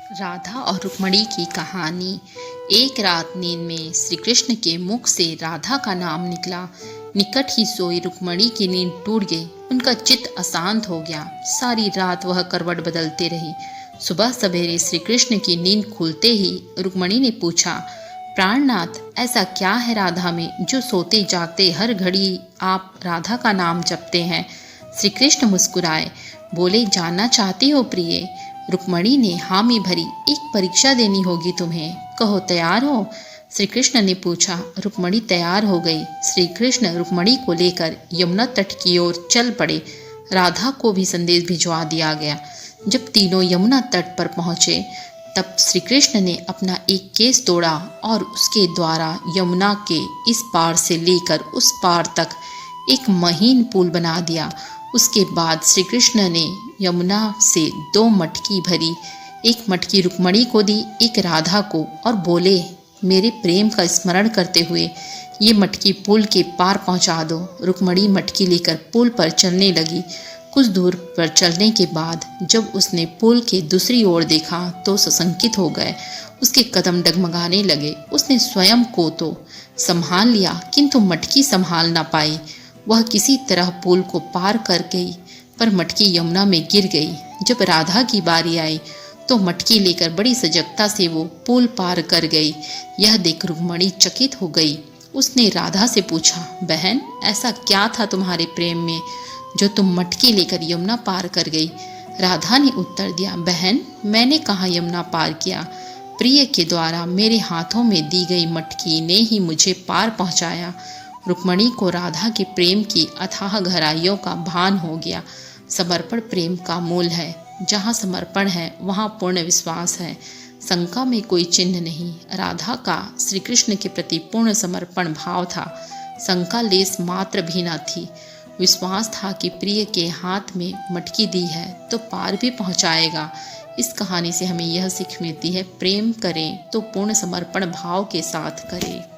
राधा और रुक्मणी की कहानी। एक रात नींद में श्री कृष्ण के मुख से राधा का नाम निकला। निकट ही सोई रुक्मणी की नींद टूट गई। उनका चित्त अशांत हो गया। सारी रात वह करवट बदलते रही। सुबह सवेरे श्री कृष्ण की नींद खुलते ही रुक्मणी ने पूछा, प्राणनाथ, ऐसा क्या है राधा में जो सोते जागते हर घड़ी आप राधा का नाम जपते हैं? श्री कृष्ण मुस्कुराए, बोले, जानना चाहती हो प्रिय? रुक्मणी ने हामी भरी। एक परीक्षा देनी होगी तुम्हें, कहो तैयार हो? श्री कृष्ण ने पूछा। रुक्मणी तैयार हो गई। श्री कृष्ण रुक्मणी को लेकर यमुना तट की ओर चल पड़े। राधा को भी संदेश भिजवा दिया गया। जब तीनों यमुना तट पर पहुंचे तब श्री कृष्ण ने अपना एक केस तोड़ा और उसके द्वारा यमुना के इस पार से लेकर उस पार तक एक महीन पुल बना दिया। उसके बाद श्री कृष्ण ने यमुना से 2 मटकी भरी, एक मटकी रुक्मणी को दी, एक राधा को, और बोले, मेरे प्रेम का स्मरण करते हुए ये मटकी पुल के पार पहुंचा दो। रुक्मणी मटकी लेकर पुल पर चलने लगी। कुछ दूर पर चलने के बाद जब उसने पुल के दूसरी ओर देखा तो सशंकित हो गए। उसके कदम डगमगाने लगे। उसने स्वयं को तो संभाल लिया किंतु मटकी संभाल ना पाई। वह किसी तरह पुल को पार कर गई, पर मटकी यमुना में गिर गई। जब राधा की बारी आई तो मटकी लेकर बड़ी सजगता से वो पुल पार कर गई। यह देख रुक्मणी चकित हो गई। उसने राधा से पूछा, बहन, ऐसा क्या था तुम्हारे प्रेम में जो तुम मटकी लेकर यमुना पार कर गई? राधा ने उत्तर दिया, बहन, मैंने कहाँ यमुना पार किया। प्रिय के द्वारा मेरे हाथों में दी गई मटकी ने ही मुझे पार पहुँचाया। रुक्मणी को राधा के प्रेम की अथाह गहराइयों का भान हो गया। समर्पण प्रेम का मूल है। जहाँ समर्पण है वहाँ पूर्ण विश्वास है। शंका में कोई चिन्ह नहीं। राधा का श्री कृष्ण के प्रति पूर्ण समर्पण भाव था। शंका लेस मात्र भी न थी। विश्वास था कि प्रिय के हाथ में मटकी दी है तो पार भी पहुँचाएगा। इस कहानी से हमें यह सीख मिलती है, प्रेम करें तो पूर्ण समर्पण भाव के साथ करें।